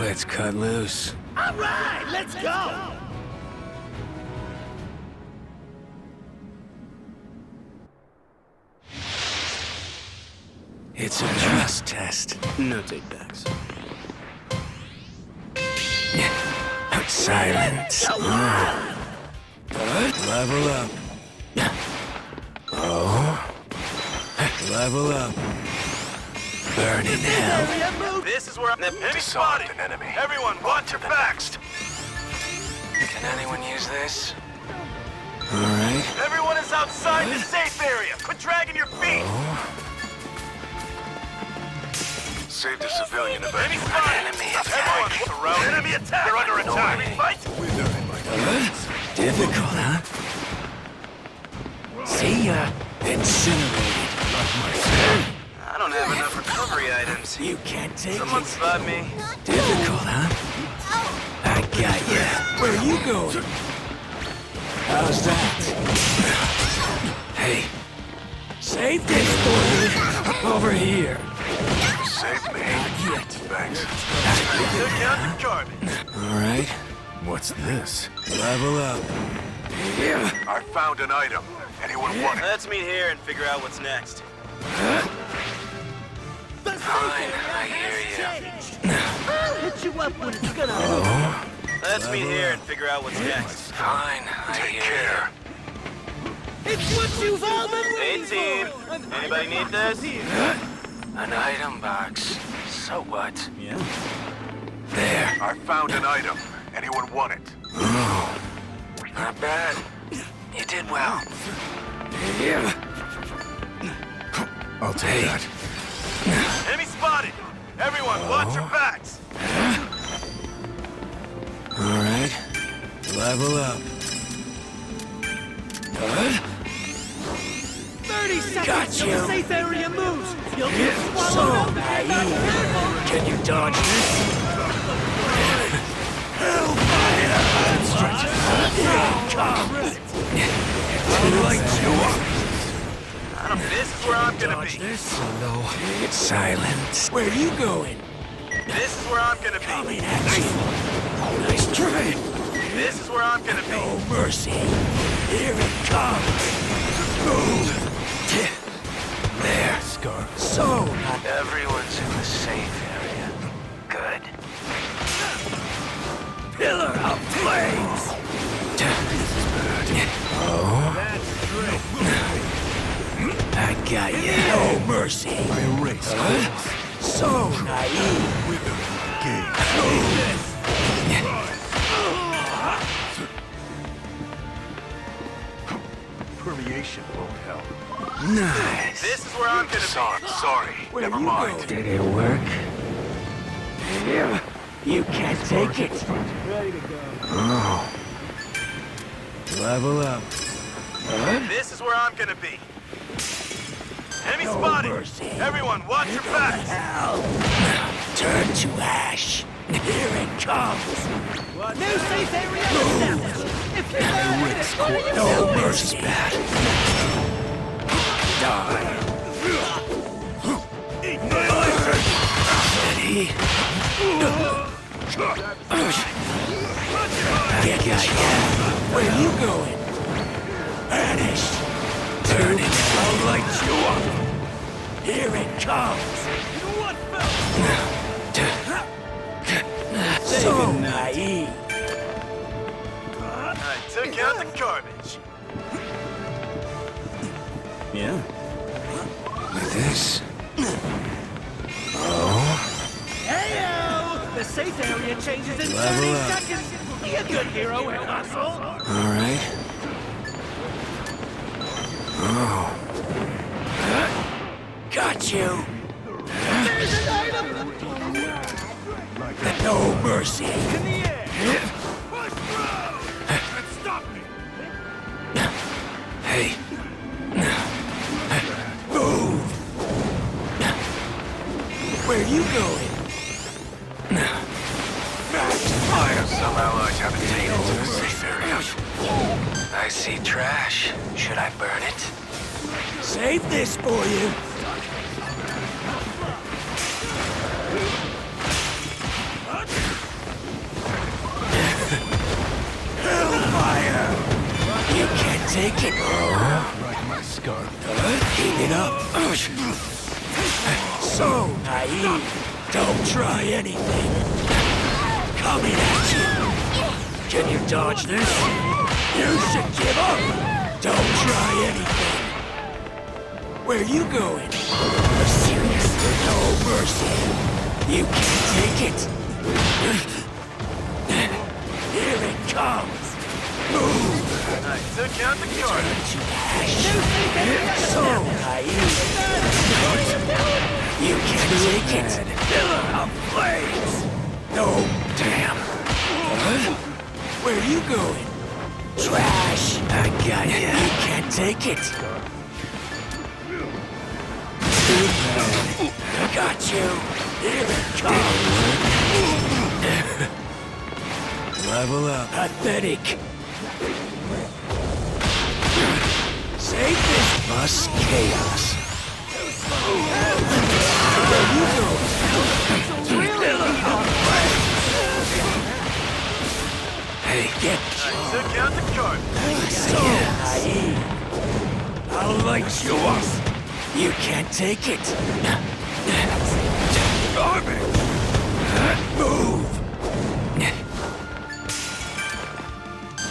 Let's cut loose. All right, let's go! It's a trust test. No takebacks. Silence. Level up. Oh. Level up. Burn in hell. This is where I'm... Enemy spotted! An enemy. Everyone, watch your backs! Can anyone use this? Alright. Everyone is outside the safe area! Quit dragging your feet! Save the civilian Enemy spotted! Everyone, surround! Enemy attack! They're under attack! Enemy fight! Difficult, huh? See ya. Incinerated. I don't have enough recovery items. You can't take Someone it. spot me. Difficult, huh? I got ya. Where are you going? How's that? Hey. Save this for you. Over here. Save me. Not yet. Thanks. Took out the garbage. All right. What's this? Level up. Yeah. I found an item. Anyone want it? Let's meet here and figure out what's next. Fine, I hear you. I'll hit you up when it's gonna Let's meet here and figure out what's next. Fine, I hear It's what you've all been Hey waiting team, for! anybody need this? you. An item box. So what? Yeah? There. I found an item. Anyone want it? Oh. Not bad. You did well. Yeah. I'll take that. Enemy spotted! Everyone, watch your backs! All right. Level up. 30 seconds Got till you. the safe area moves! You'll get So swallowed up! naive. Can you dodge this? This is where I'm gonna Dodge be. this? No. It's silence. Where are you going? This is where I'm gonna be. Coming at you. Nice try. This is where I'm gonna be. No mercy. Here it comes. Move. There. Scar. So. Everyone's in the safe area. Good. Pillar of flames. Oh. I got you. No mercy. I erase. So naive. With Permeation won't help. Nice. This is where I'm gonna be. Sorry. Never mind. Did it work? Yeah. You can't take it. Oh. Level up. This is where I'm gonna be. Enemy No spotted! mercy. Everyone, watch your backs! Hell. Turn to ash. Here it comes. New safe area established! If you're not in it, what are you No doing? mercy, bad. Die. Ready? I got ya. Where are you going? Vanish. Turn it. I'll light you up. Here it comes. So naive. I took out the garbage. Yeah? Like this? Oh. Heyo! The safe area changes in Level 30 up. seconds! Be a good hero and hustle! All right. Oh. Got you. There's an item! No mercy. In the air! Push through! And stop me! Hey. Move. Where are you going? Fire. Some allies have a tail to the safe area. I see trash. Should I burn it? Save this for you. So naive. Don't try anything. Coming at you. Can you dodge this? You should give up. Don't try anything. Where you going? Seriously, no mercy. You can't take it. Here it comes. Move. I took out the card. So naive. You can't take it. Pillar of flames. No, damn. Where you going? Trash. I got you. You can't take it. I got you. Here it comes. Level up. Pathetic. Save this bus chaos. Where you go? Hey, get I took out the card. so naive. I'll light you up. You can't take it. Garbage. Move.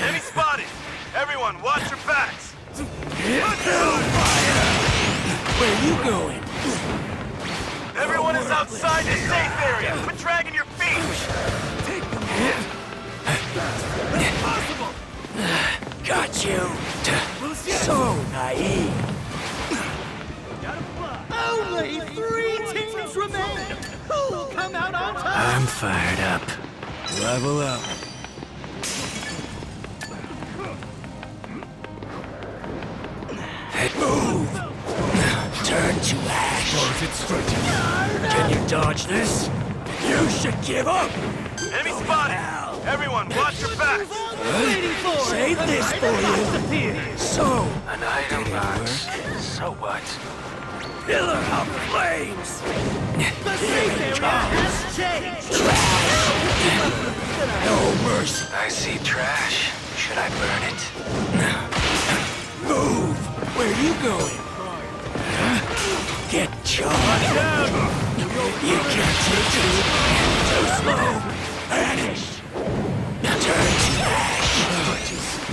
Enemy spotted. Everyone, watch your backs. Hellfire. Where you going? Everyone is outside the safe area. Quit dragging your feet. Impossible. Got you. So naive. Only 3 teams remain! Who'll come out on top? I'm fired up. Level up. Hey, move. Turn to ash. Can you dodge this? You should give up. Enemy spotted. Everyone, watch your backs. Waiting for it. Save this for you. Disappear. So, An item box. So what? pillar of flames. The safe area has changed. No mercy. I see trash. Should I burn it? Move. Where you going? Get charged. You can't take it. Too slow. Vanish. Turn to ash.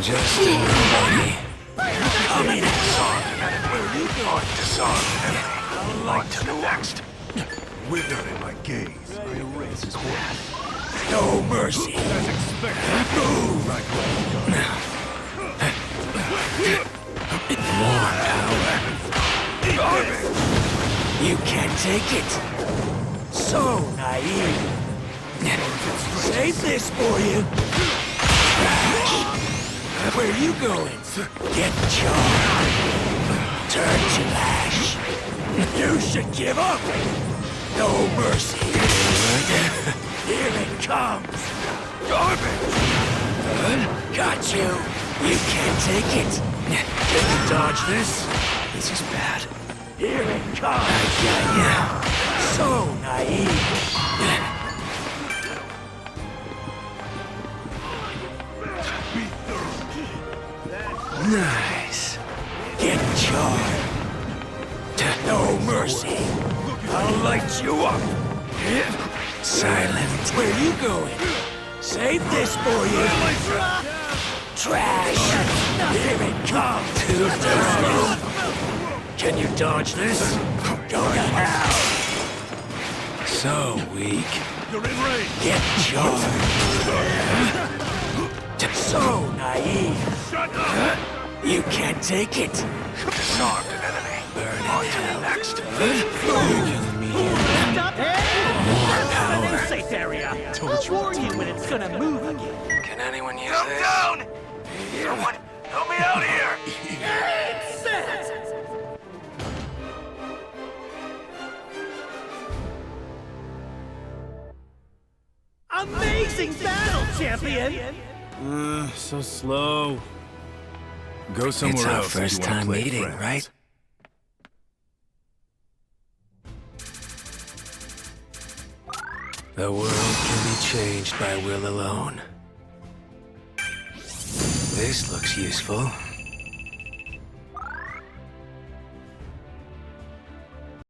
Just nobody. Coming at where you going? Disarm enemy. On to the next. Wither in my gaze. I erase his bad. No mercy. As expected. Move! Like More power. You can't take it. So naive. Save this for you. Trash. Where you going? Get charged. Turn to ash. You should give up. No mercy. Here it comes. Garbage. Got you. You can't take it. Can you dodge this? This is bad. Here it comes. Yeah. So naive. Nice. Get charged. No mercy. I'll light you up. Silent. Where you going? Save this for you. Trash. Here it comes. Too slow. Can you dodge this? Go to hell. So weak. You're in range. Get charged. So naive. Shut up! You can't take it. Disarmed an enemy. Burn On it to the out. next. You're killing me here. Stop it! Power. New safe area. I'll warn you when it's gonna move again. Can anyone use this? Down! Someone, help me out here! Set! Amazing battle, champion! So slow. Go somewhere It's our else if you first wanna time play meeting, friends. right? The world can be changed by will alone. This looks useful.